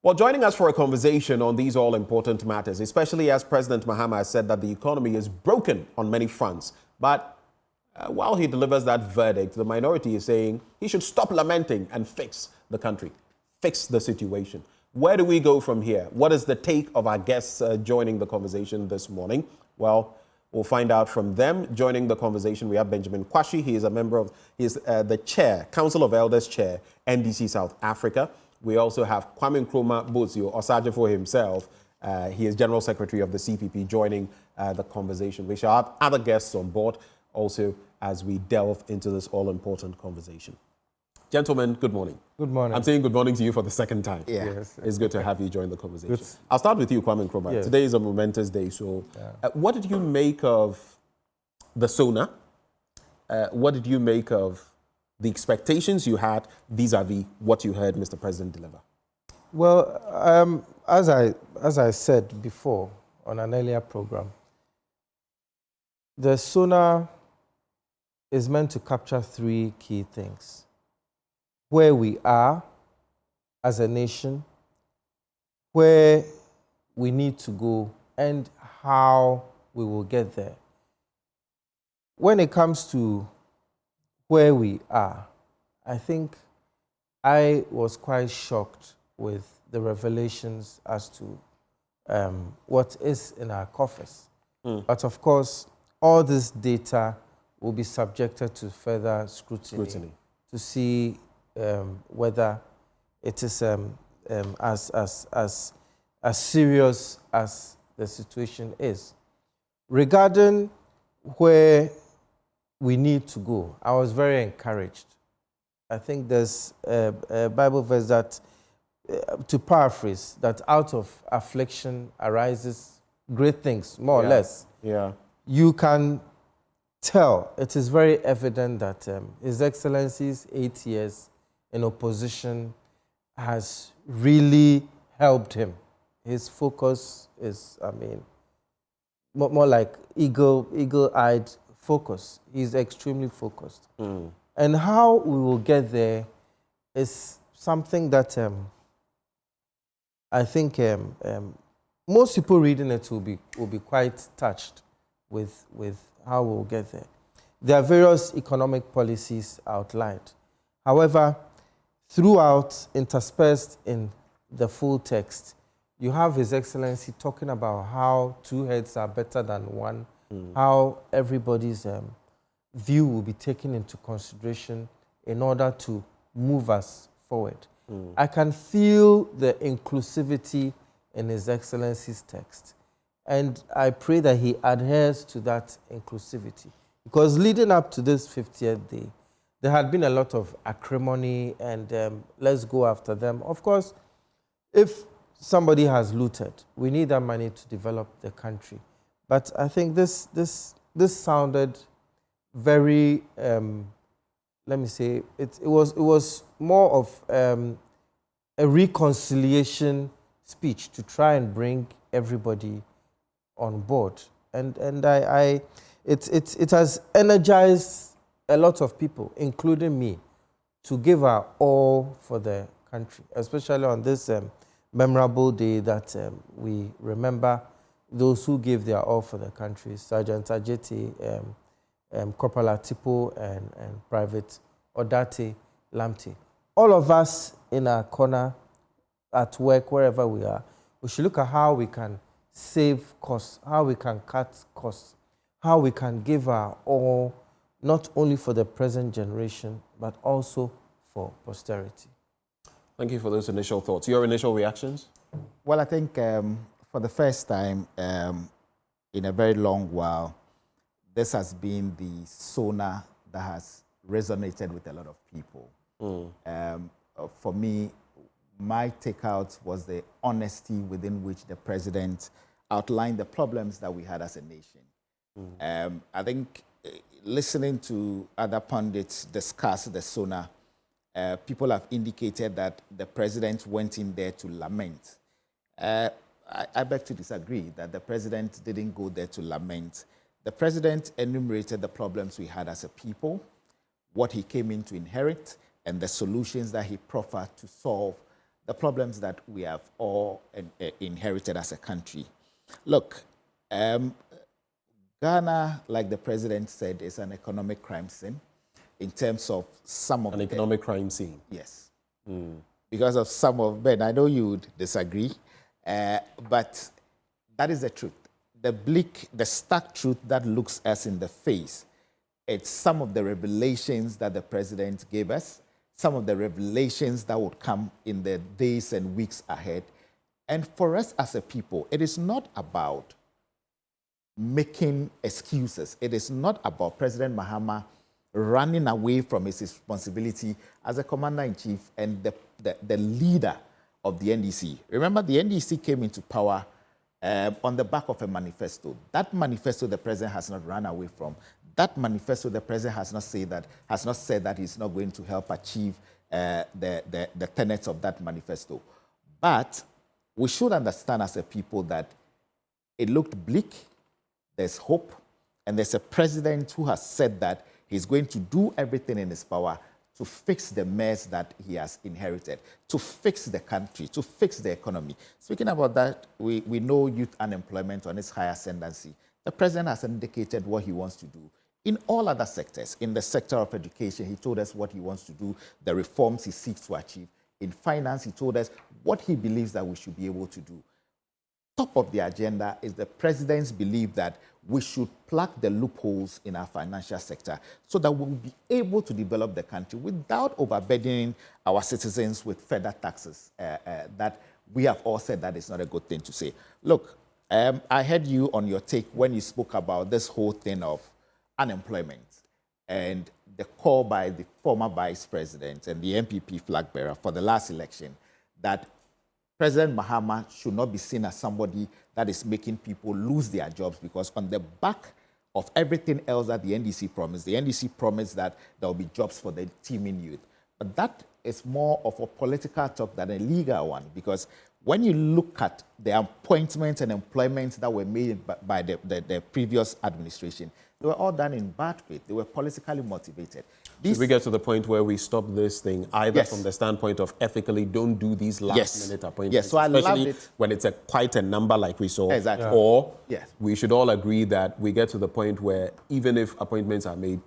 Well, joining us for a conversation on these all-important matters, especially as President Mahama has said that the economy is broken on many fronts. But while he delivers that verdict, the minority is saying he should stop lamenting and fix the country, fix the situation. Where do we go from here? What is the take of our guests joining the conversation this morning? Well, we'll find out from them. Joining the conversation, we have Benjamin Kwashi. He is a member of, he is the chair, Council of Elders chair, NDC South Africa. We also have Kwame Nkrumah Bozio, Osajefo himself. He is General Secretary of the CPP, joining the conversation. We shall have other guests on board also as we delve into this all-important conversation. Gentlemen, good morning. Good morning. I'm saying good morning to you for the second time. Yeah. Yes. It's good to have you join the conversation. Good. I'll start with you, Kwame Nkrumah. Yes. Today is a momentous day. So what did you make of the Sona? What did you make of the expectations you had vis-a-vis what you heard Mr. President deliver? Well, as I said before on an earlier program, the Sona is meant to capture three key things: where we are as a nation, where we need to go, and how we will get there. When it comes to where we are, I think I was quite shocked with the revelations as to what is in our coffers. But of course, all this data will be subjected to further scrutiny. To see whether it is as serious as the situation is. Regarding where we need to go, I was very encouraged. I think there's a Bible verse that, to paraphrase, that out of affliction arises great things, more or less. Yeah. You can tell, it is very evident that His Excellency's 8 years in opposition has really helped him. His focus is, more like eagle-eyed focus. He's extremely focused. And how we will get there is something that I think most people reading it will be quite touched with how we'll get there. There are various economic policies outlined. However, throughout, interspersed in the full text, you have His Excellency talking about how two heads are better than one, how everybody's view will be taken into consideration in order to move us forward. I can feel the inclusivity in His Excellency's text, and I pray that he adheres to that inclusivity. Because leading up to this 50th day, there had been a lot of acrimony and let's go after them. Of course, if somebody has looted, we need that money to develop the country. But I think this sounded very, let me say, it was more of a reconciliation speech to try and bring everybody on board. And it has energized a lot of people, including me, to give our all for the country, especially on this memorable day that we remember those who gave their all for the country: Sergeant Ajeti, Corporal Atipo, and Private Odate Lamte. All of us in our corner, at work, wherever we are, we should look at how we can save costs, how we can cut costs, how we can give our all, not only for the present generation, but also for posterity. Thank you for those initial thoughts. Your initial reactions? Well, I think for the first time in a very long while, this has been the Sona that has resonated with a lot of people. For me, my takeout was the honesty within which the president outlined the problems that we had as a nation. I think listening to other pundits discuss the Sona, people have indicated that the president went in there to lament. I beg to disagree that the president didn't go there to lament. The president enumerated the problems we had as a people, what he came in to inherit, and the solutions that he proffered to solve the problems that we have all inherited as a country. Look, Ghana, like the president said, is an economic crime scene in terms of some of an economic crime scene. Yes. Because of some of Ben, I know you would disagree, but that is the truth. The stark truth that looks us in the face, it's some of the revelations that the president gave us, some of the revelations that would come in the days and weeks ahead. And for us as a people, it is not about making excuses. It is not about President Mahama running away from his responsibility as a commander-in-chief and the leader of the NDC. Remember, the NDC came into power on the back of a manifesto. That manifesto the president has not run away from. That manifesto the president has not said that he's not going to help achieve the tenets of that manifesto. But we should understand as a people that it looked bleak, there's hope, and there's a president who has said that he's going to do everything in his power to fix the mess that he has inherited, to fix the country, to fix the economy. Speaking about that, we know youth unemployment on its high ascendancy. The president has indicated what he wants to do. In all other sectors, in the sector of education, he told us what he wants to do, the reforms he seeks to achieve. In finance, he told us what he believes that we should be able to do. Top of the agenda is the president's belief that we should plug the loopholes in our financial sector so that we'll be able to develop the country without overburdening our citizens with further taxes that we have all said that is not a good thing to say. Look, I heard you on your take when you spoke about this whole thing of unemployment and the call by the former vice president and the MPP flag bearer for the last election that President Mahama should not be seen as somebody that is making people lose their jobs, because on the back of everything else that the NDC promised that there will be jobs for the teeming youth. But that is more of a political talk than a legal one, because when you look at the appointments and employments that were made by the previous administration, they were all done in bad faith. They were politically motivated. Should we get to the point where we stop this thing, either from the standpoint of ethically, don't do these last-minute appointments, yes, so especially when it's quite a number like we saw, exactly. Or we should all agree that we get to the point where even if appointments are made,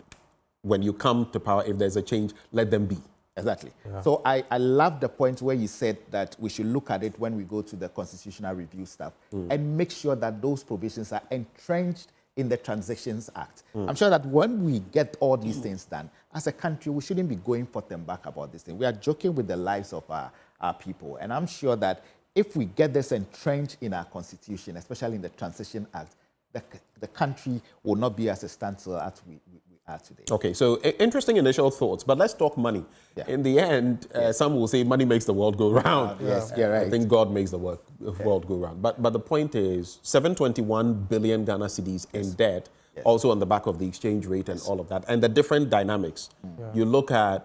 when you come to power, if there's a change, let them be. Exactly. Yeah. So I love the point where you said that we should look at it when we go to the constitutional review stuff and make sure that those provisions are entrenched in the Transactions Act. I'm sure that when we get all these things done, as a country, we shouldn't be going forth and back about this thing. We are joking with the lives of our people. And I'm sure that if we get this entrenched in our constitution, especially in the Transition Act, the country will not be as a standstill as we are today. Okay, so interesting initial thoughts, but let's talk money. Yeah. In the end, some will say money makes the world go round. Yes, you're right. I think God makes the world go round. But the point is, 721 billion Ghana cedis in debt, also on the back of the exchange rate and all of that, and the different dynamics. You look at,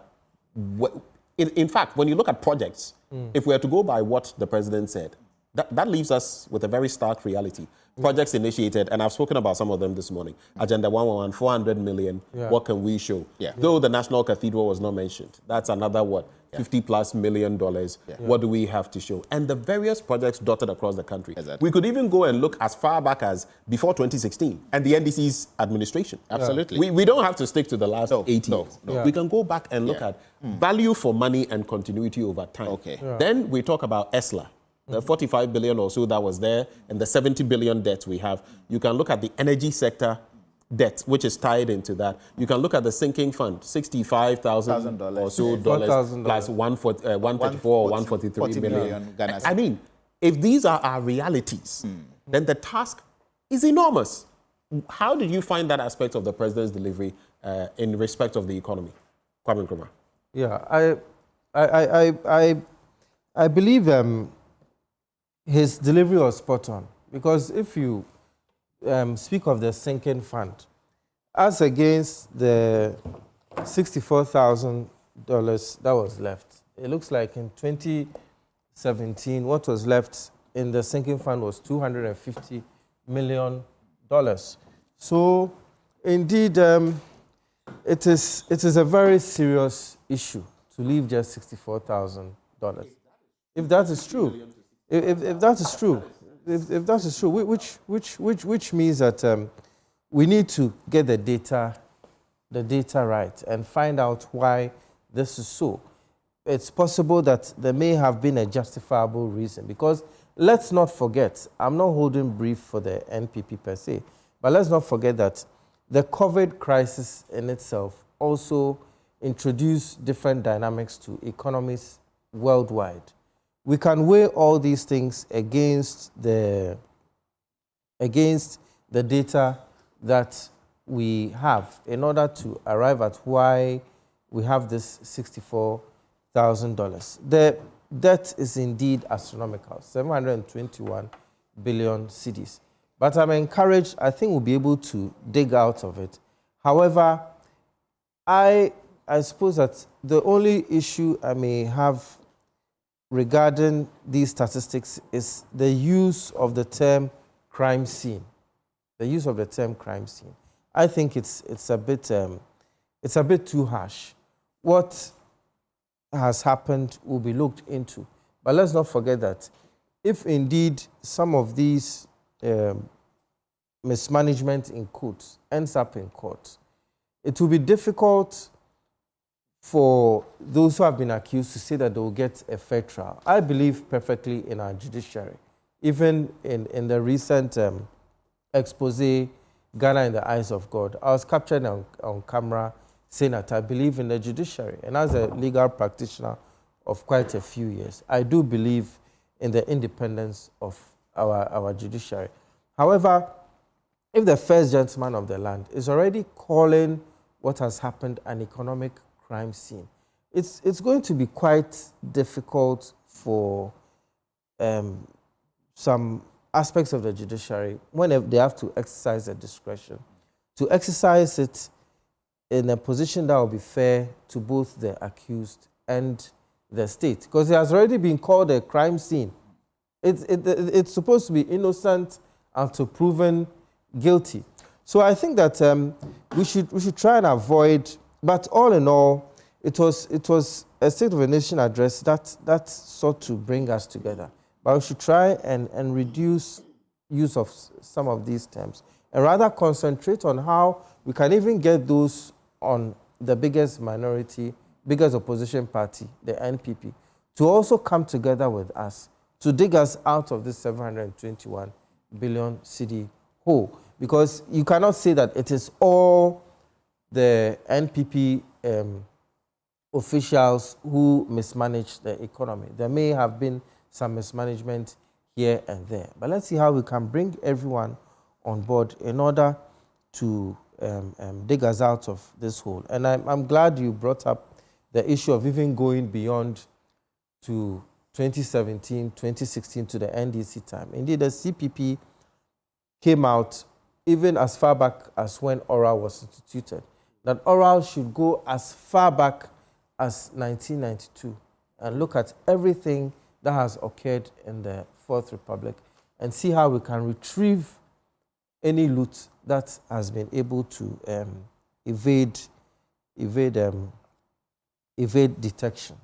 in fact, when you look at projects, if we are to go by what the president said, that leaves us with a very stark reality. Projects initiated, and I've spoken about some of them this morning. Agenda 111, 400 million. What can we show? Though the National Cathedral was not mentioned, that's another what? $50+ million. What do we have to show? And the various projects dotted across the country. Exactly. We could even go and look as far back as before 2016 and the NDC's administration. Absolutely. We don't have to stick to the last 8 years. No. We can go back and look at value for money and continuity over time. Then we talk about ESLA. The 45 billion or so that was there, and the 70 billion debt we have. You can look at the energy sector debt, which is tied into that. You can look at the sinking fund, $65,000 or so dollars, plus 134 or 143 million. I mean, if these are our realities, then the task is enormous. How did you find that aspect of the president's delivery in respect of the economy? Kwame Nkrumah. Yeah, I believe his delivery was spot on, because if you speak of the sinking fund, as against the $64,000 that was left, it looks like in 2017, what was left in the sinking fund was $250 million. So, indeed, it is a very serious issue to leave just $64,000. If that is true, if that is true, if that is true, which means that we need to get the data right and find out why this is so. It's possible that there may have been a justifiable reason, because let's not forget, I'm not holding brief for the NPP per se, but let's not forget that the COVID crisis in itself also introduced different dynamics to economies worldwide. We can weigh all these things against the data that we have in order to arrive at why we have this $64,000. The debt is indeed astronomical, 721 billion cedis. But I'm encouraged, I think we'll be able to dig out of it. However, I suppose that the only issue I may have regarding these statistics is the use of the term crime scene. The use of the term crime scene. I think it's a bit too harsh. What has happened will be looked into, but let's not forget that if indeed some of these mismanagement in courts ends up in court, it will be difficult for those who have been accused to say that they will get a fair trial. I believe perfectly in our judiciary. Even in the recent expose, Ghana in the Eyes of God, I was captured on camera saying that I believe in the judiciary. And as a legal practitioner of quite a few years, I do believe in the independence of our judiciary. However, if the first gentleman of the land is already calling what has happened an economic crime scene, it's going to be quite difficult for some aspects of the judiciary, when they have to exercise their discretion, to exercise it in a position that will be fair to both the accused and the state. Because it has already been called a crime scene. It's supposed to be innocent until proven guilty. So I think that we should try and avoid, but all in all, it was a State of the Nation address that sought to bring us together. But we should try and reduce use of some of these terms and rather concentrate on how we can even get those on the biggest minority, biggest opposition party, the NPP, to also come together with us to dig us out of this 721 billion cedi hole. Because you cannot say that it is all the NPP officials who mismanage the economy. There may have been some mismanagement here and there. But let's see how we can bring everyone on board in order to dig us out of this hole. And I'm glad you brought up the issue of even going beyond to 2017, 2016 to the NDC time. Indeed, the CPP came out even as far back as when oral was instituted, that oral should go as far back as 1992 and look at everything that has occurred in the Fourth Republic and see how we can retrieve any loot that has been able to evade detection.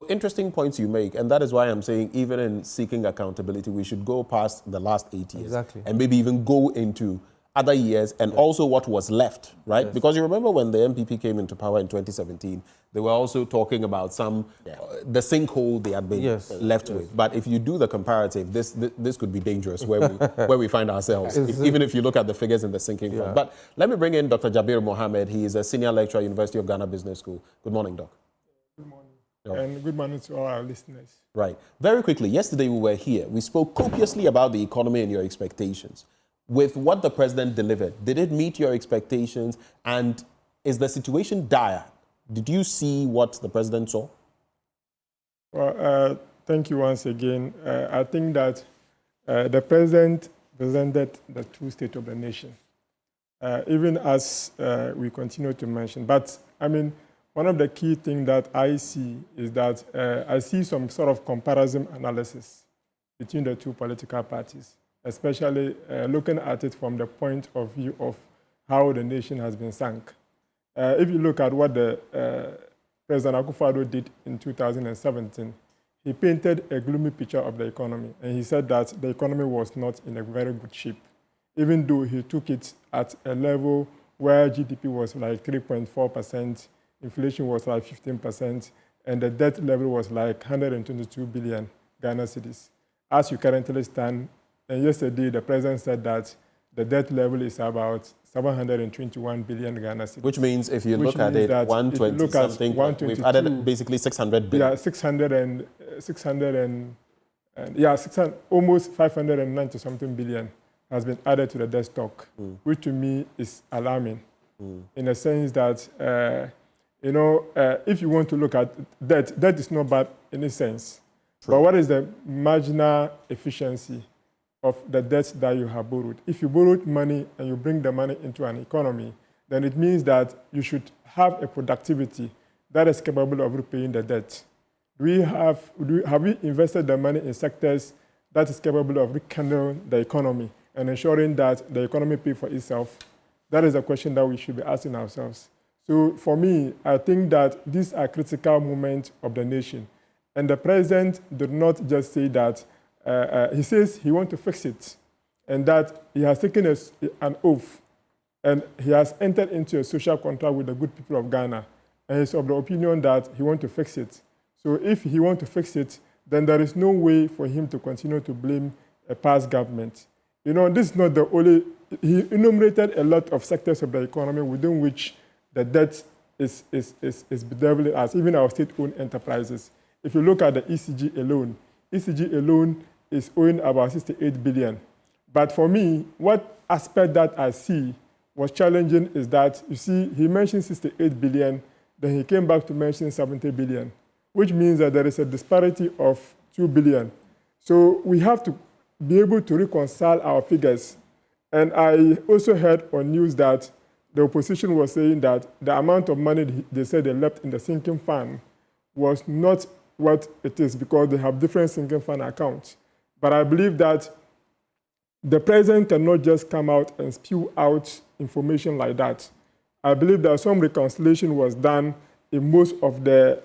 Interesting points you make, and that is why I'm saying even in seeking accountability, we should go past the last 8 years. Exactly. And maybe even go into other years and also what was left, right? Yes. Because you remember when the MPP came into power in 2017, they were also talking about some, the sinkhole they had been left with. But if you do the comparative, this could be dangerous where we find ourselves, even if you look at the figures in the sinking fund. But let me bring in Dr. Jabir Mohammed. He is a senior lecturer at University of Ghana Business School. Good morning, Doc. Good morning. And good morning to all our listeners. Right. Very quickly, yesterday we were here. We spoke copiously about the economy and your expectations. With what the president delivered, did it meet your expectations? And is the situation dire? Did you see what the president saw? Well, thank you once again. I think that the president presented the true state of the nation, even as we continue to mention. But, I mean, one of the key things that I see is that I see some sort of comparison analysis between the two political parties, especially looking at it from the point of view of how the nation has been sunk. If you look at what the President Akufo-Addo did in 2017, he painted a gloomy picture of the economy. And he said that the economy was not in a very good shape, even though he took it at a level where GDP was like 3.4%, inflation was like 15%, and the debt level was like 122 billion Ghana cedis. As you currently stand, and yesterday the president said that the debt level is about 721 billion Ghana cedis. Which means if you look at it, 120 something, we've added basically 600 billion. Yeah, 600, almost 590 something billion has been added to the debt stock, which to me is alarming in the sense that, if you want to look at debt is not bad in a sense. True. But what is the marginal efficiency of the debt that you have borrowed? If you borrowed money and you bring the money into an economy, then it means that you should have a productivity that is capable of repaying the debt. Have we invested the money in sectors that is capable of rekindling the economy and ensuring that the economy pays for itself? That is a question that we should be asking ourselves. So for me, I think that these are critical moments of the nation. And the president did not just say that, he says he wants to fix it, and that he has taken an oath, and he has entered into a social contract with the good people of Ghana, and he's of the opinion that he wants to fix it. So if he wants to fix it, then there is no way for him to continue to blame a past government. This is not the only, he enumerated a lot of sectors of the economy within which the debt is bedeviled as, even our state-owned enterprises. If you look at the ECG alone is owing about 68 billion. But for me, what aspect that I see was challenging is that, you see, he mentioned 68 billion, then he came back to mention 70 billion, which means that there is a disparity of 2 billion. So we have to be able to reconcile our figures. And I also heard on news that the opposition was saying that the amount of money they said they left in the sinking fund was not what it is because they have different sinking fund accounts. But I believe that the president cannot just come out and spew out information like that. I believe that some reconciliation was done in most of the,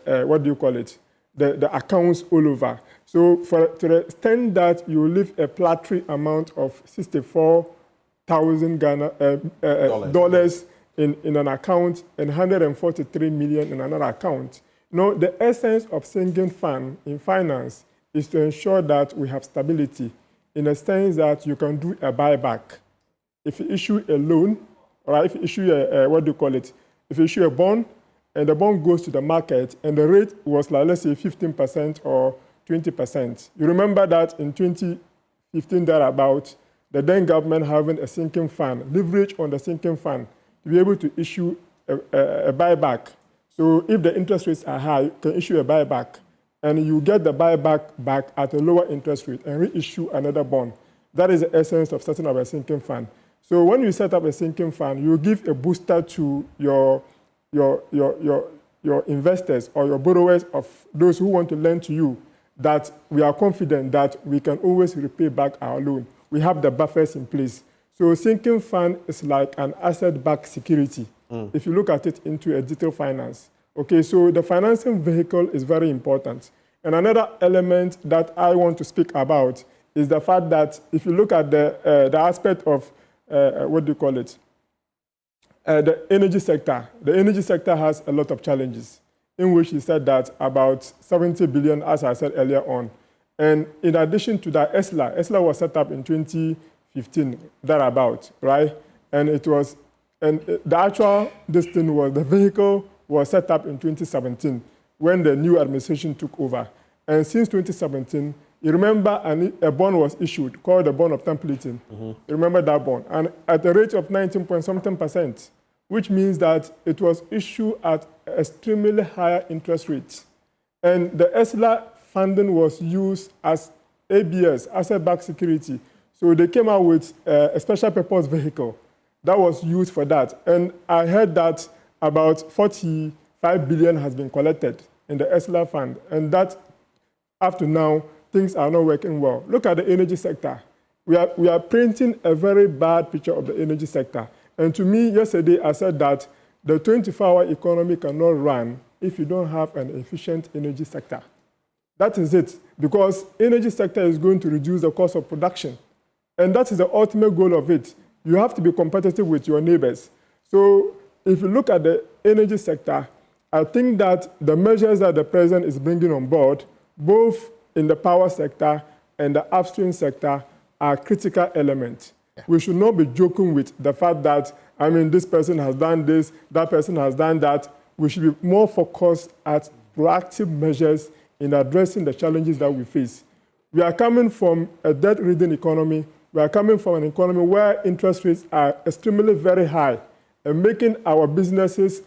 the accounts all over. So to the extent that you leave a paltry amount of $64,000 dollars in an account and 143 million in another account, the essence of sinking fund in finance is to ensure that we have stability in the sense that you can do a buyback. If you issue a loan, or if you issue if you issue a bond, and the bond goes to the market, and the rate was like, let's say, 15% or 20%. You remember that in 2015, thereabout, the then government having a sinking fund, leverage on the sinking fund, to be able to issue a buyback. So if the interest rates are high, you can issue a buyback, and you get the buyback back at a lower interest rate and reissue another bond. That is the essence of setting up a sinking fund. So when you set up a sinking fund, you give a booster to your investors or your borrowers of those who want to lend to you, that we are confident that we can always repay back our loan. We have the buffers in place. So sinking fund is like an asset-backed security, if you look at it into a digital finance. Okay, so the financing vehicle is very important. And another element that I want to speak about is the fact that if you look at the aspect of, the energy sector. The energy sector has a lot of challenges, in which he said that about 70 billion, as I said earlier on. And in addition to that, ESLA was set up in 2015, thereabout, right? And the actual the vehicle was set up in 2017 when the new administration took over. And since 2017, you remember a bond was issued called the bond of templating. You remember that bond? And at a rate of 19.something%, which means that it was issued at extremely higher interest rates. And the ESLA funding was used as ABS, asset-backed security. So they came out with a special purpose vehicle that was used for that. And I heard that about 45 billion has been collected in the ESLA fund. And that, up to now, things are not working well. Look at the energy sector. We are painting a very bad picture of the energy sector. And to me, yesterday, I said that the 24-hour economy cannot run if you don't have an efficient energy sector. That is it, because energy sector is going to reduce the cost of production. And that is the ultimate goal of it. You have to be competitive with your neighbors. So if you look at the energy sector, I think that the measures that the president is bringing on board, both in the power sector and the upstream sector, are critical elements. Yeah. We should not be joking with the fact that, I mean, this person has done this, that person has done that. We should be more focused at proactive measures in addressing the challenges that we face. We are coming from a debt-ridden economy. We are coming from an economy where interest rates are extremely very high and making our businesses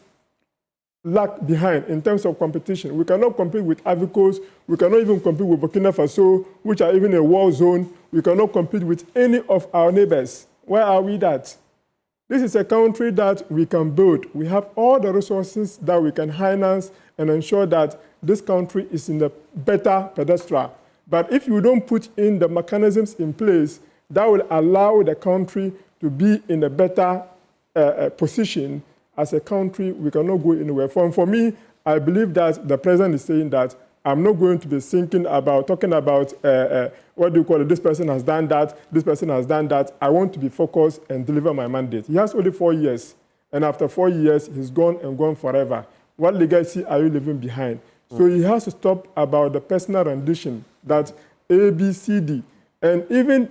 lag behind in terms of competition. We cannot compete with Ivory Coast. We cannot even compete with Burkina Faso, which are even a war zone. We cannot compete with any of our neighbors. Where are we that? This is a country that we can build. We have all the resources that we can finance and ensure that this country is in a better pedestal. But if you don't put in the mechanisms in place that will allow the country to be in a better position, as a country, we cannot go anywhere. For me, I believe that the president is saying that I'm not going to be talking about, what do you call it, this person has done that, this person has done that. I want to be focused and deliver my mandate. He has only 4 years. And after 4 years, he's gone and gone forever. What legacy are you leaving behind? So he has to stop about the personal rendition, that A, B, C, D. And even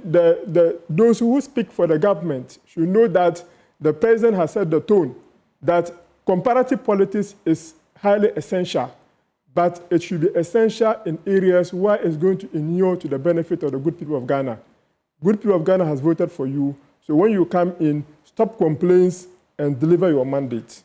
those who speak for the government should know that the president has set the tone, that comparative politics is highly essential, but it should be essential in areas where it's going to inure to the benefit of the good people of Ghana. Good people of Ghana has voted for you, so when you come in, stop complaints and deliver your mandate.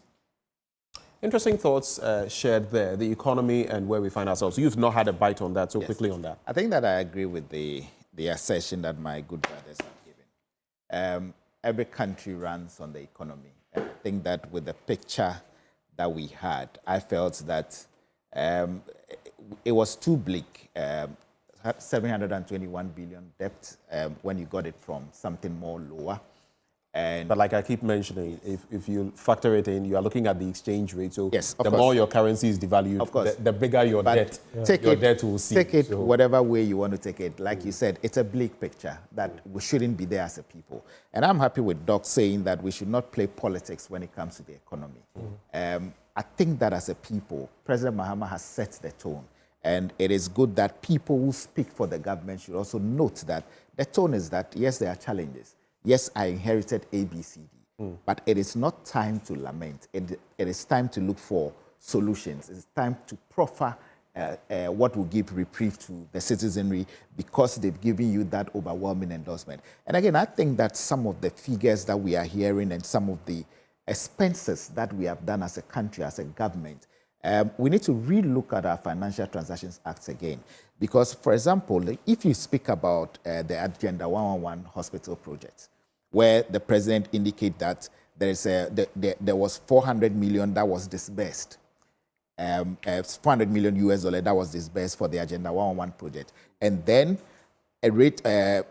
Interesting thoughts shared there, the economy and where we find ourselves. You've not had a bite on that, so yes. Quickly on that. I think that I agree with the assertion that my good brothers have given. Every country runs on the economy. I think that with the picture that we had, I felt that it was too bleak. 721 billion debt when you got it from something more lower. But like I keep mentioning, if you factor it in, you are looking at the exchange rate. So yes, the more your currency is devalued, the bigger your debt. Your debt will see. Take it whatever way you want to take it. Like you said, it's a bleak picture that we shouldn't be there as a people. And I'm happy with Doc saying that we should not play politics when it comes to the economy. I think that as a people, President Mahama has set the tone. And it is good that people who speak for the government should also note that the tone is that, yes, there are challenges. Yes, I inherited A, B, C, D, but it is not time to lament. It is time to look for solutions. It's time to proffer what will give reprieve to the citizenry because they've given you that overwhelming endorsement. And again, I think that some of the figures that we are hearing and some of the expenses that we have done as a country, as a government, we need to relook at our Financial Transactions Act again. Because, for example, if you speak about the Agenda 111 hospital project, where the president indicated that there was 400 million that was disbursed, 400 million US dollar that was disbursed for the Agenda 111 project, and then a rate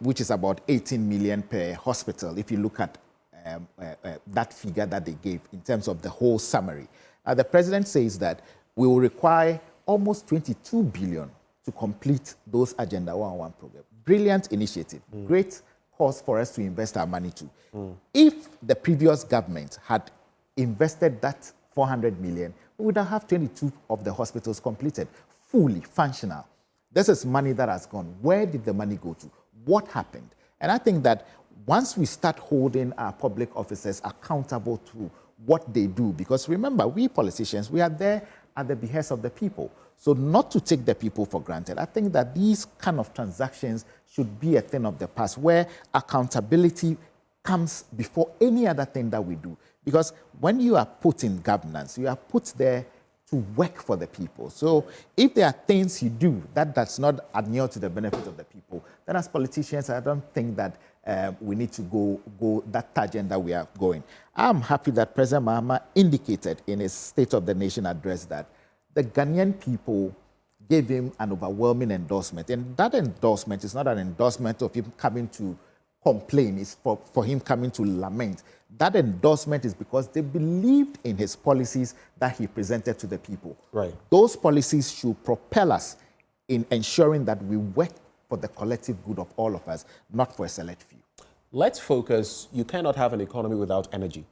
which is about 18 million per hospital, if you look at that figure that they gave in terms of the whole summary. The president says that we will require almost 22 billion to complete those Agenda 111 programs. Brilliant initiative, great cause for us to invest our money to. If the previous government had invested that 400 million, we would have 22 of the hospitals completed, fully functional. This is money that has gone. Where did the money go to? What happened? And I think that once we start holding our public officers accountable to what they do, because remember, we politicians, we are there at the behest of the people. So not to take the people for granted. I think that these kind of transactions should be a thing of the past where accountability comes before any other thing that we do. Because when you are put in governance, you are put there to work for the people. So if there are things you do that does not adhere to the benefit of the people, then as politicians, I don't think that we need to go that tangent that we are going. I'm happy that President Mahama indicated in his State of the Nation address that the Ghanaian people gave him an overwhelming endorsement. And that endorsement is not an endorsement of him coming to complain. It's for him coming to lament. That endorsement is because they believed in his policies that he presented to the people. Right. Those policies should propel us in ensuring that we work for the collective good of all of us, not for a select few. Let's focus. You cannot have an economy without energy.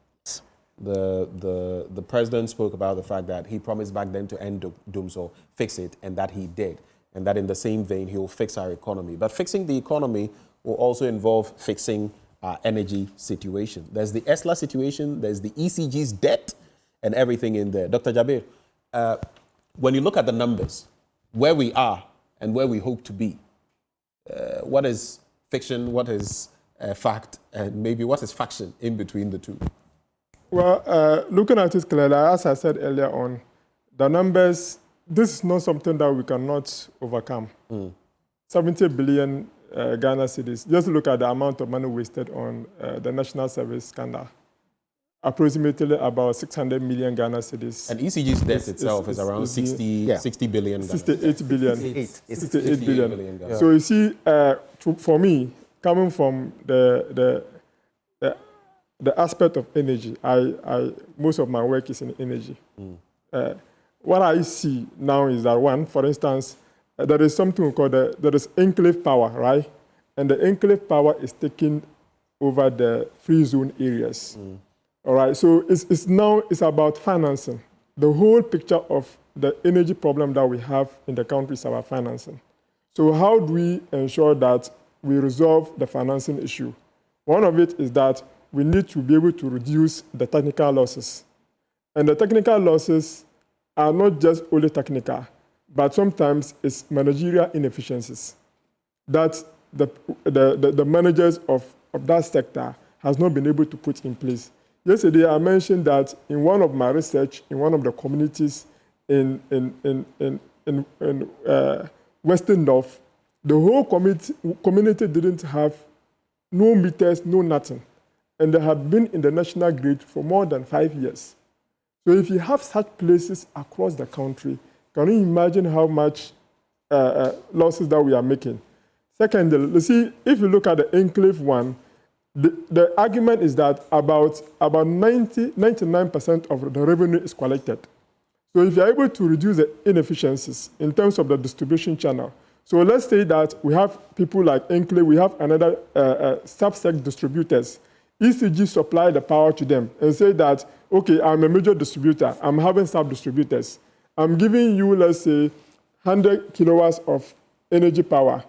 The president spoke about the fact that he promised back then to end doom, so fix it, and that he did. And that in the same vein, he will fix our economy. But fixing the economy will also involve fixing our energy situation. There's the ESLA situation, there's the ECG's debt, and everything in there. Dr. Jabir, when you look at the numbers, where we are and where we hope to be, what is fiction, what is fact, and maybe what is faction in between the two? Well, looking at it clearly, as I said earlier on, the numbers, this is not something that we cannot overcome. 70 billion Ghana cedis. Just look at the amount of money wasted on the national service scandal. Approximately about 600 million Ghana cedis. And ECG's debt itself is around 60 billion. 68 billion. 68 billion. billion. So you see, for me, coming from the aspect of energy, most of my work is in energy. What I see now is that one, for instance, there is something called there is enclave power, right? And the enclave power is taking over the free zone areas. All right, so it's about financing. The whole picture of the energy problem that we have in the country is about financing. So how do we ensure that we resolve the financing issue? One of it is that we need to be able to reduce the technical losses. And the technical losses are not just only technical, but sometimes it's managerial inefficiencies that the managers of that sector has not been able to put in place. Yesterday, I mentioned that in one of my research, in one of the communities in Western North, the whole community didn't have no meters, no nothing. And they had been in the national grid for more than 5 years. So if you have such places across the country, can you imagine how much losses that we are making? Secondly, you see, if you look at the enclave one, the argument is that about 99% of the revenue is collected. So if you're able to reduce the inefficiencies in terms of the distribution channel, so let's say that we have people like enclave, we have another subset distributors. ECG supply the power to them and say that, okay, I'm a major distributor, I'm having sub-distributors. I'm giving you, let's say, 100 kilowatts of energy power.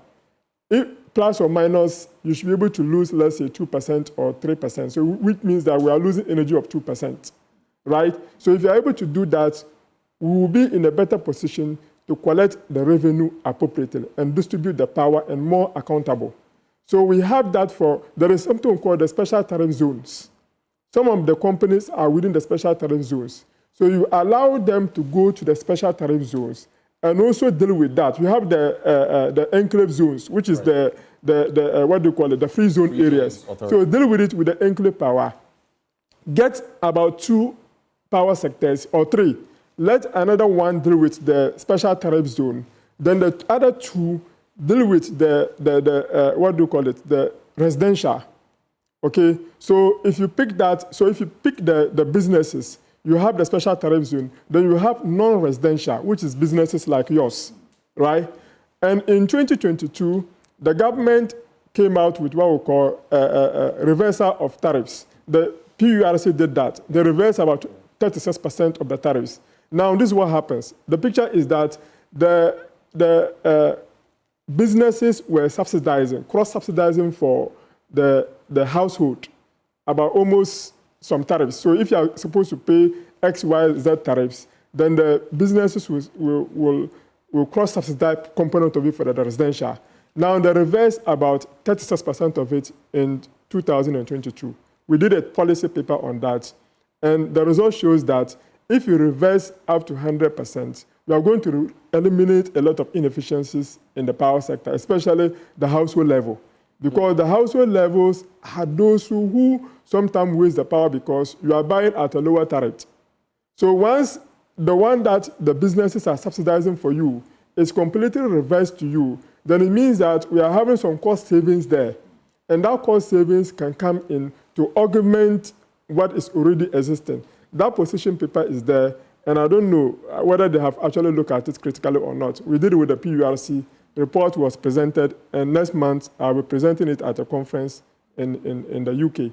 If plus or minus, you should be able to lose, let's say, 2% or 3%. So which means that we are losing energy of 2%, right? So if you're able to do that, we will be in a better position to collect the revenue appropriately and distribute the power and more accountable. So we have that there is something called the special tariff zones. Some of the companies are within the special tariff zones. So you allow them to go to the special tariff zones and also deal with that. We have the enclave zones, which is what do you call it, the free zone areas. So deal with it with the enclave power. Get about 2 power sectors or 3. Let another one deal with the special tariff zone. Then the other 2 deal with the what do you call it, the residential. Okay, so if you pick that, so if you pick the businesses, you have the special tariff zone, then you have non-residential, which is businesses like yours, right? And in 2022, the government came out with what we call a reversal of tariffs. The PURC did that. They reversed about 36% of the tariffs. Now, this is what happens. The picture is that the businesses were subsidizing, cross-subsidizing for the household about almost some tariffs. So if you are supposed to pay X, Y, Z tariffs, then the businesses will cross-subsidize component of it for the residential. Now, they reversed about 36% of it in 2022. We did a policy paper on that, and the result shows that if you reverse up to 100%, we are going to eliminate a lot of inefficiencies in the power sector, especially the household level. Because the household levels are those who sometimes waste the power because you are buying at a lower tariff. So once the one that the businesses are subsidizing for you is completely reversed to you, then it means that we are having some cost savings there. And that cost savings can come in to augment what is already existing. That position paper is there, And I don't know whether they have actually looked at it critically or not. We did it with the PURC. The report was presented, and next month I'll be presenting it at a conference in the UK,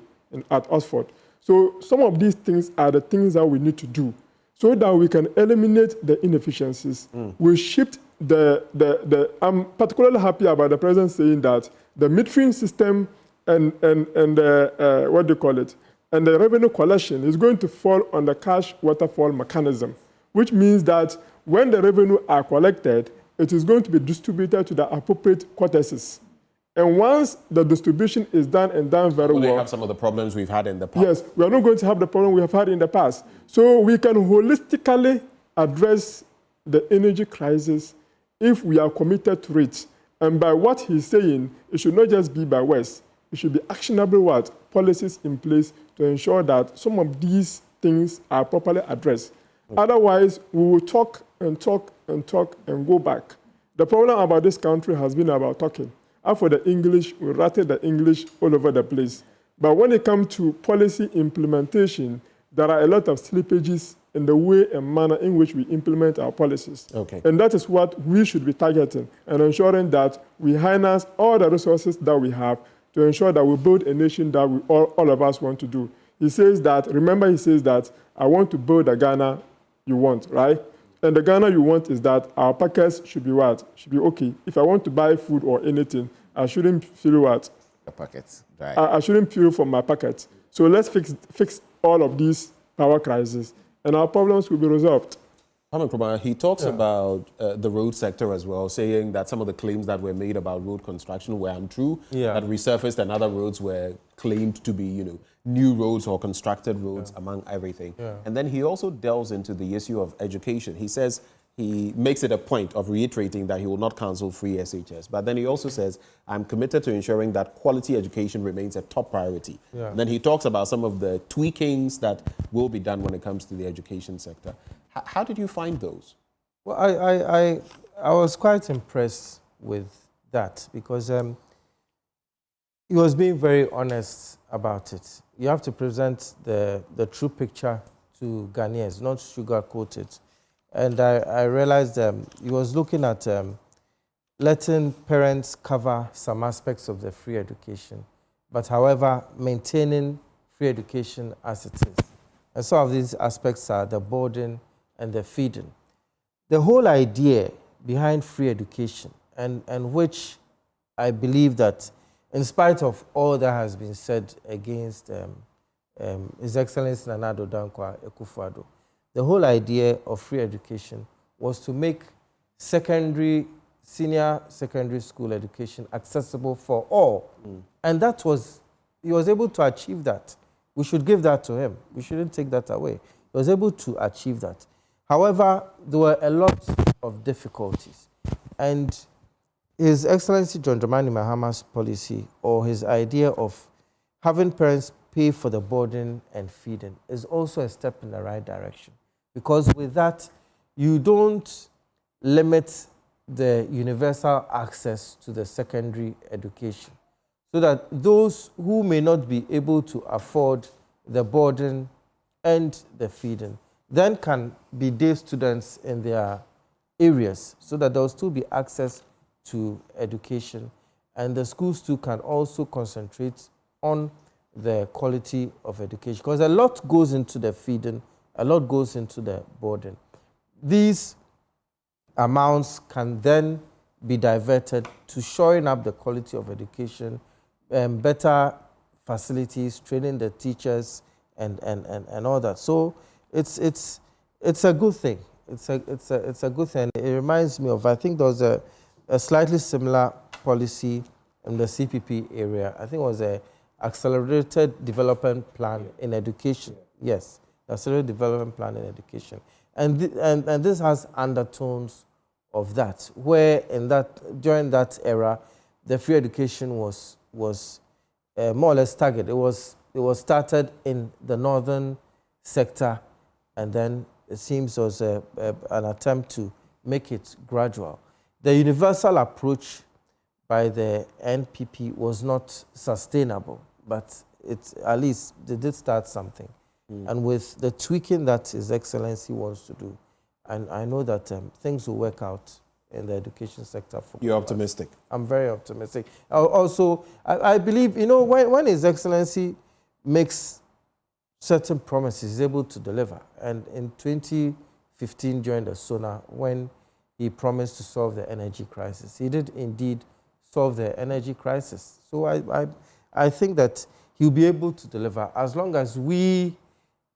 at Oxford. So some of these things are the things that we need to do so that we can eliminate the inefficiencies. We shift I'm particularly happy about the president saying that the metering system and what do you call it, and the revenue collection is going to fall on the cash waterfall mechanism, which means that when the revenue are collected, it is going to be distributed to the appropriate quarters. And once the distribution is done and done very well, they have some of the problems we've had in the past. Yes, we are not going to have the problem we have had in the past. So we can holistically address the energy crisis if we are committed to it. And by what he's saying, it should not just be by words. It should be actionable policies in place to ensure that some of these things are properly addressed. Otherwise, we will talk and talk and talk and go back. The problem about this country has been about talking. After the English, we rattle the English all over the place. But when it comes to policy implementation, there are a lot of slippages in the way and manner in which we implement our policies. Okay. And that is what we should be targeting and ensuring that we harness all the resources that we have to ensure that we build a nation that we all of us want to do. He says that, remember he says that, I want to build the Ghana you want, right? And the Ghana you want is that our pockets should be what? Should be okay. If I want to buy food or anything, I shouldn't feel what? The pockets, right. I shouldn't feel from my pocket. So let's fix all of these power crises, and our problems will be resolved. He talks about the road sector as well, saying that some of the claims that were made about road construction were untrue, that resurfaced and other roads were claimed to be, new roads or constructed roads among everything. And then he also delves into the issue of education. He says he makes it a point of reiterating that he will not cancel free SHS. But then he also says, I'm committed to ensuring that quality education remains a top priority. And then he talks about some of the tweakings that will be done when it comes to the education sector. How did you find those? Well, I was quite impressed with that because he was being very honest about it. You have to present the true picture to Ghanaians, not sugarcoat it. And I realized he was looking at letting parents cover some aspects of the free education, but however, maintaining free education as it is. And some of these aspects are the boarding and the feeding. The whole idea behind free education, and which I believe that in spite of all that has been said against His Excellency Nana Addo Dankwa Akufo-Addo, the whole idea of free education was to make senior secondary school education accessible for all. And that was, he was able to achieve that. We should give that to him. We shouldn't take that away. He was able to achieve that. However, there were a lot of difficulties. And His Excellency John Dramani Mahama's policy, or his idea of having parents pay for the boarding and feeding, is also a step in the right direction. Because with that, you don't limit the universal access to the secondary education, so that those who may not be able to afford the boarding and the feeding then can be day students in their areas, so that there will still be access to education, and the schools too can also concentrate on the quality of education, because a lot goes into the feeding, a lot goes into the boarding. These amounts can then be diverted to shoring up the quality of education, better facilities, training the teachers, and all that. So it's a good thing. It's a good thing. It reminds me of, I think there was a slightly similar policy in the CPP area. I think it was a accelerated development plan in education. Yes, accelerated development plan in education, and this has undertones of that, where during that era, the free education was more or less targeted. It was started in the northern sector, and then it seems there was an attempt to make it gradual. The universal approach by the NPP was not sustainable, but at least they did start something. And with the tweaking that His Excellency wants to do, and I know that things will work out in the education sector. You're optimistic? I'm very optimistic. Also, I believe, when His Excellency makes certain promises, he's able to deliver. And in 2015, during the Sona, when he promised to solve the energy crisis, he did indeed solve the energy crisis. So I think that he'll be able to deliver as long as we,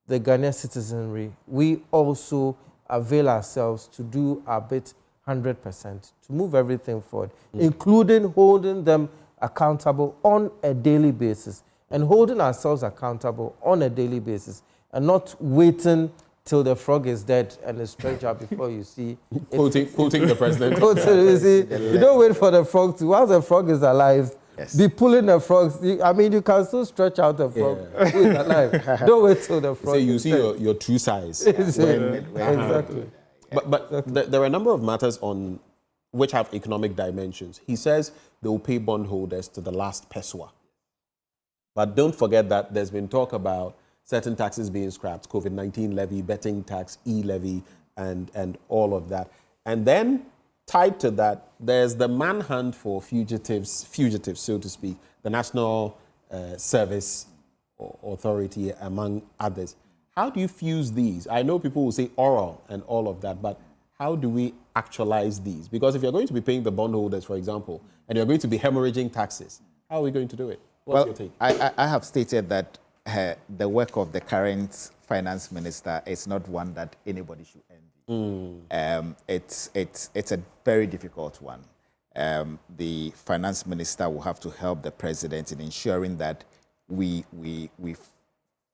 the Ghanaian citizenry, we also avail ourselves to do our bit 100% to move everything forward, including holding them accountable on a daily basis and holding ourselves accountable on a daily basis and not waiting till the frog is dead and is stretched out before you see. Quoting the president. You don't wait for the frog to, while the frog is alive, be pulling the frogs. You can still stretch out the frog who is alive. Don't wait till the frog So you is see dead. your true size. Exactly. But there are a number of matters on which have economic dimensions. He says they will pay bondholders to the last peswa. But don't forget that there's been talk about certain taxes being scrapped, COVID-19 levy, betting tax, e-levy, and all of that. And then tied to that, there's the manhunt for fugitives, so to speak, the National Service Authority, among others. How do you fuse these? I know people will say oral and all of that, but how do we actualize these? Because if you're going to be paying the bondholders, for example, and you're going to be hemorrhaging taxes, how are we going to do it? What's your take? I have stated that the work of the current finance minister is not one that anybody should envy. It's a very difficult one. The finance minister will have to help the president in ensuring that we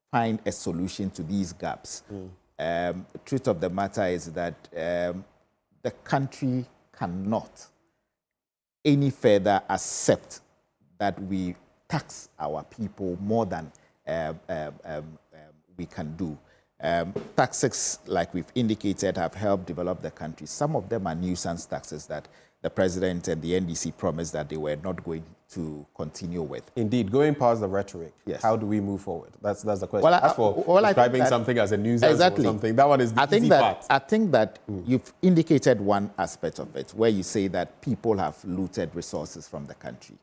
find a solution to these gaps. The truth of the matter is that the country cannot any further accept that we tax our people more than we can do. Taxes, like we've indicated, have helped develop the country. Some of them are nuisance taxes that the president and the NDC promised that they were not going to continue with. Indeed, going past the rhetoric, yes. How do we move forward? That's the question. As for describing something as a nuisance or something, that one is the easy part. I think that you've indicated one aspect of it, where you say that people have looted resources from the country,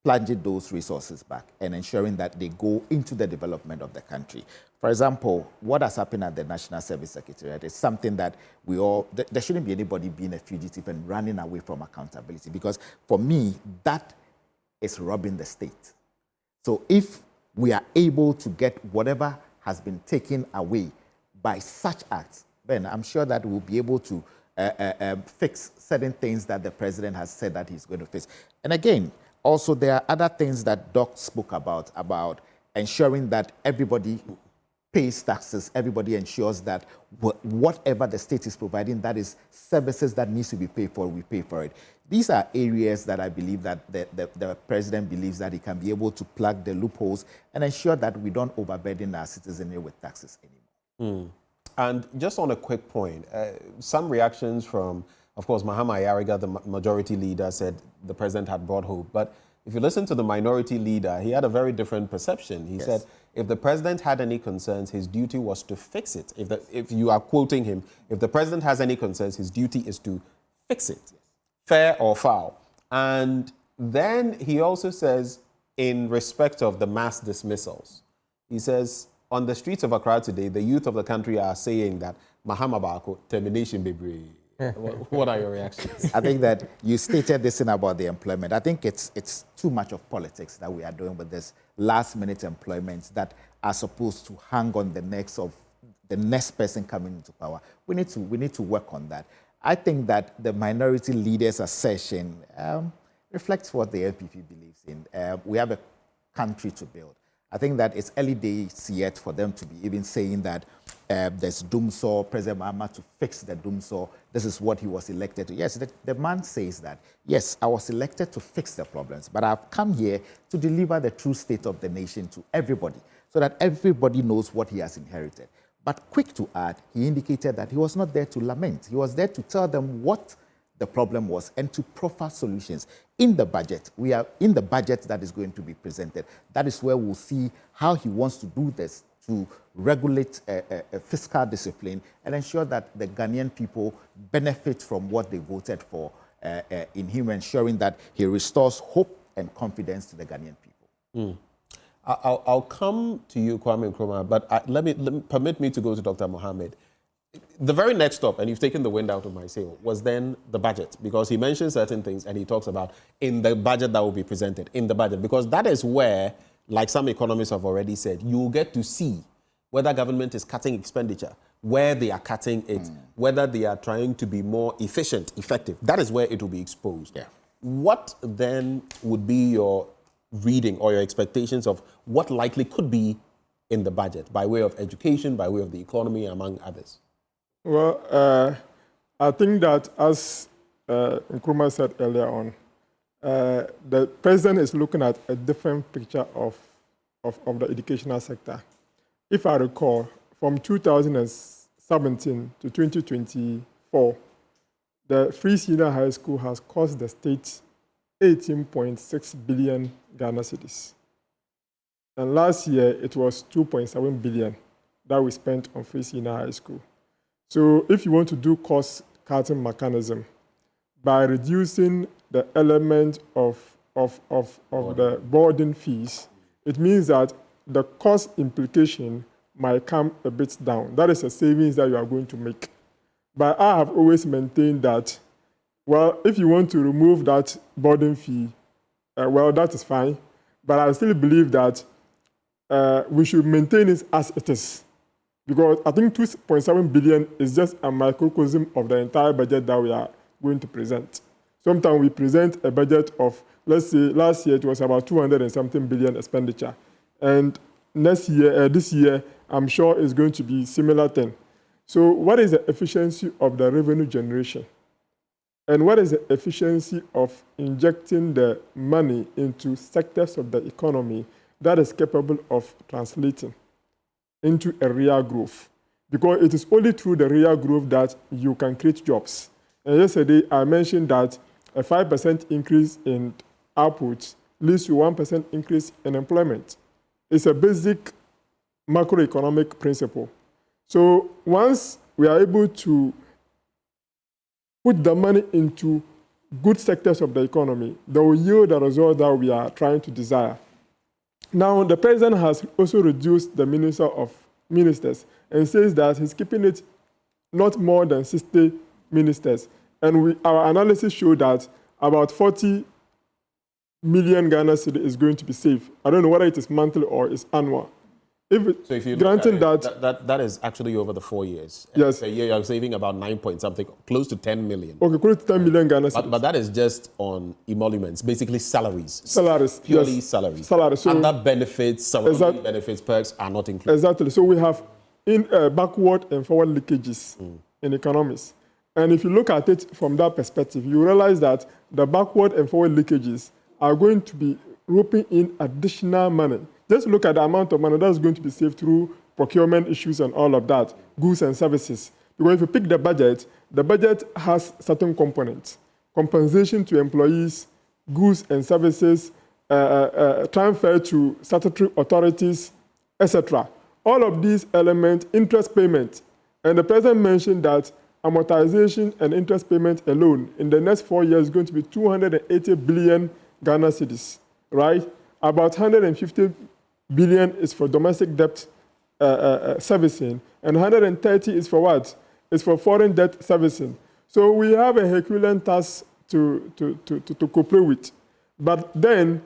plunging those resources back and ensuring that they go into the development of the country. For example, what has happened at the National Service Secretariat is something that there shouldn't be anybody being a fugitive and running away from accountability, because for me, that is robbing the state. So if we are able to get whatever has been taken away by such acts, then I'm sure that we'll be able to fix certain things that the president has said that he's going to fix. And again, also, there are other things that Doc spoke about ensuring that everybody pays taxes, everybody ensures that whatever the state is providing, that is services that needs to be paid for, we pay for it. These are areas that I believe that the president believes that he can be able to plug the loopholes and ensure that we don't overburden our citizenry with taxes anymore. And just on a quick point, some reactions from, of course, Mahama Ayariga, the majority leader, said the president had brought hope. But if you listen to the minority leader, he had a very different perception. He said if the president had any concerns, his duty was to fix it. If you are quoting him, if the president has any concerns, his duty is to fix it, fair or foul. And then he also says, in respect of the mass dismissals, he says, on the streets of Accra today, the youth of the country are saying that Mahama Bako, termination bebre. What are your reactions? I think that you stated this in about the employment. I think it's too much of politics that we are doing with this last-minute employments that are supposed to hang on the necks of the next person coming into power. We need to work on that. I think that the minority leaders' assertion reflects what the LPP believes in. We have a country to build. I think that it's early days yet for them to be even saying that there's doomsaw, President Mahama to fix the doomsaw. This is what he was elected to. Yes, the man says that, yes, I was elected to fix the problems, but I've come here to deliver the true state of the nation to everybody so that everybody knows what he has inherited. But quick to add, he indicated that he was not there to lament. He was there to tell them what the problem was and to proffer solutions. In the budget, we are in the budget that is going to be presented. That is where we'll see how he wants to do this to regulate fiscal discipline and ensure that the Ghanaian people benefit from what they voted for in him, ensuring that he restores hope and confidence to the Ghanaian people. I'll come to you, Kwame Nkrumah, but permit me to go to Dr. Mohammed. The very next stop, and you've taken the wind out of my sail, was then the budget, because he mentions certain things and he talks about in the budget that will be presented, in the budget, because that is where, like some economists have already said, you will get to see whether government is cutting expenditure, where they are cutting it, whether they are trying to be more efficient, effective. That is where it will be exposed. Yeah. What then would be your reading or your expectations of what likely could be in the budget by way of education, by way of the economy, among others? Well, I think that as Nkrumah said earlier on, the president is looking at a different picture of the educational sector. If I recall, from 2017 to 2024, the free senior high school has cost the state 18.6 billion Ghana cedis. And last year, it was 2.7 billion that we spent on free senior high school. So if you want to do cost-cutting mechanism by reducing the element of the boarding fees, it means that the cost implication might come a bit down. That is a savings that you are going to make. But I have always maintained that, well, if you want to remove that boarding fee, well, that is fine. But I still believe that we should maintain it as it is. Because I think 2.7 billion is just a microcosm of the entire budget that we are going to present. Sometimes we present a budget of, let's say, last year it was about 200 and something billion expenditure. And next year, this year, I'm sure it's going to be similar thing. So what is the efficiency of the revenue generation? And what is the efficiency of injecting the money into sectors of the economy that is capable of translating into a real growth? Because it is only through the real growth that you can create jobs. And yesterday, I mentioned that a 5% increase in output leads to 1% increase in employment. It's a basic macroeconomic principle. So once we are able to put the money into good sectors of the economy, they will yield the result that we are trying to desire. Now, the president has also reduced the ministers and says that he's keeping it not more than 60 ministers. And our analysis showed that about 40 million Ghana cedis is going to be saved. I don't know whether it is monthly or it's annual. So if you granting that is actually over the 4 years. Yes. A year you're saving about 9 point something, close to 10 million. Okay, close to 10 million Ghana cedis. But that is just on emoluments, basically salaries. Salaries. Purely yes. salaries. Salaries. So other benefits, surrounding benefits, perks are not included. Exactly. So we have backward and forward leakages in economics. And if you look at it from that perspective, you realize that the backward and forward leakages are going to be roping in additional money. Just look at the amount of money that's going to be saved through procurement issues and all of that, goods and services. Because if you pick the budget has certain components: compensation to employees, goods and services, transfer to statutory authorities, etc. All of these elements, interest payment. And the president mentioned that amortization and interest payment alone in the next 4 years is going to be 280 billion Ghana cedis, right? About 150 billion is for domestic debt servicing, and 130 is for what? It's for foreign debt servicing. So we have a Herculean task to cooperate with. But then,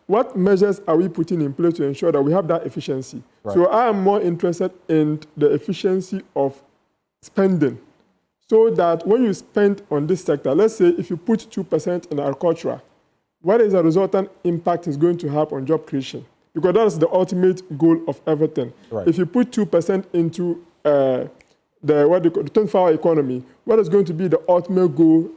what measures are we putting in place to ensure that we have that efficiency? Right. So I am more interested in the efficiency of spending, so that when you spend on this sector, let's say if you put 2% in agriculture, what is the resultant impact is going to have on job creation? Because that's the ultimate goal of everything. Right. If you put 2% into the 24-hour economy, what is going to be the ultimate goal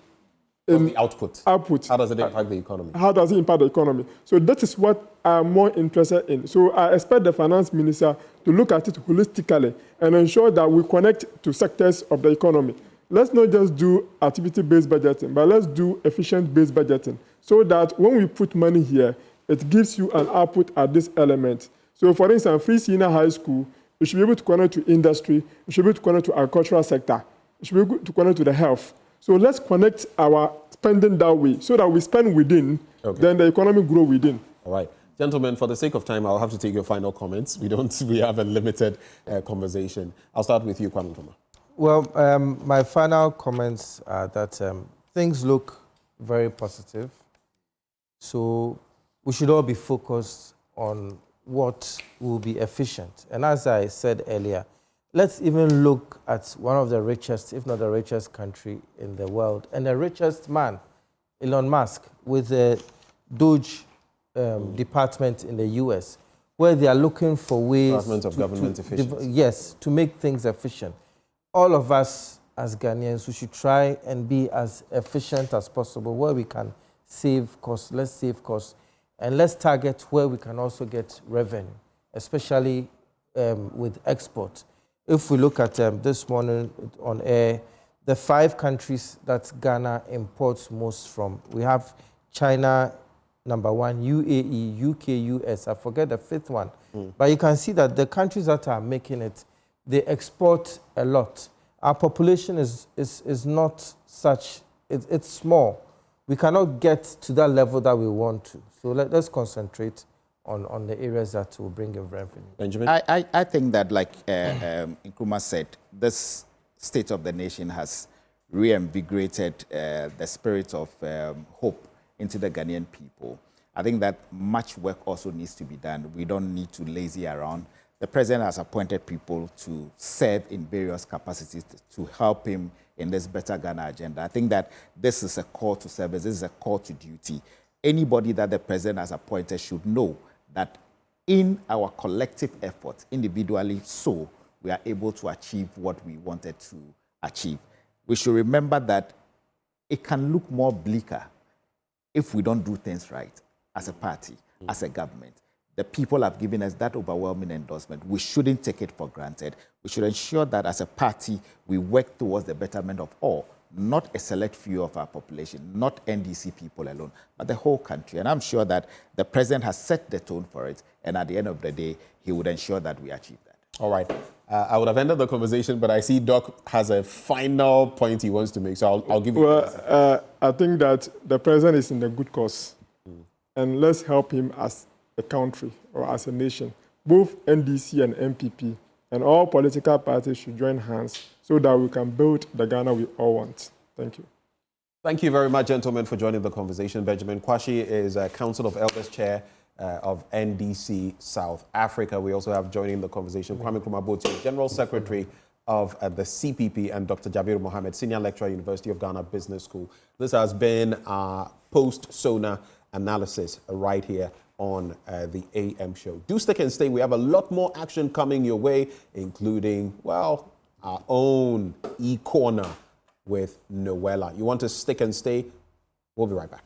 in the output? Output. How does it impact the economy? How does it impact the economy? So that is what I'm more interested in. So I expect the finance minister to look at it holistically and ensure that we connect to sectors of the economy. let's not just do activity-based budgeting, but let's do efficient-based budgeting so that when we put money here, it gives you an output at this element. So for instance, Free Senior High School, you should be able to connect to industry, you should be able to connect to agricultural sector, you should be able to connect to the health. So let's connect our spending that way so that we spend within, then the economy grow within. All right. Gentlemen, for the sake of time, I'll have to take your final comments. We have a limited conversation. I'll start with you, Kwame Nkrumah. Well, my final comments are that things look very positive. So we should all be focused on what will be efficient. And as I said earlier, let's even look at one of the richest, if not the richest country in the world, and the richest man, Elon Musk, with the Doge department in the US, where they are looking for ways Department of Government Efficiency. Yes, to make things efficient. All of us as Ghanaians, we should try and be as efficient as possible. Where we can save costs, let's save costs. And let's target where we can also get revenue, especially with export. If we look at this morning on air, the 5 countries that Ghana imports most from, we have China, number 1, UAE, UK, US, I forget the 5th one. But you can see that the countries that are making it, they export a lot. Our population is not such, it's small. We cannot get to that level that we want to. So let's concentrate on the areas that will bring in revenue. Benjamin? I think that, like Nkrumah said, this State of the Nation has reinvigorated the spirit of hope into the Ghanaian people. I think that much work also needs to be done. We don't need to lazy around. The president has appointed people to serve in various capacities to help him in this Better Ghana agenda. I think that this is a call to service, this is a call to duty. Anybody that the president has appointed should know that in our collective efforts, individually so, we are able to achieve what we wanted to achieve. We should remember that it can look more bleaker if we don't do things right as a party, as a government. The people have given us that overwhelming endorsement. We shouldn't take it for granted. We should ensure that as a party, we work towards the betterment of all, not a select few of our population, not NDC people alone, but the whole country. And I'm sure that the president has set the tone for it. And at the end of the day, he would ensure that we achieve that. All right. I would have ended the conversation, but I see Doc has a final point he wants to make, so I'll give you. Well, I think that the president is in a good cause. And let's help him as a country or as a nation. Both NDC and MPP and all political parties should join hands so that we can build the Ghana we all want. Thank you. Thank you very much, gentlemen, for joining the conversation. Benjamin Kwashi is Council of Elders Chair of NDC South Africa. We also have joining the conversation Kwame Nkrumah, General Secretary of the CPP, and Dr. Jabir Mohammed, Senior Lecturer, University of Ghana Business School. This has been our post-Sona analysis right here on the AM show. Do stick and stay. We have a lot more action coming your way, including, well, our own e-corner with Noella. You want to stick and stay? We'll be right back.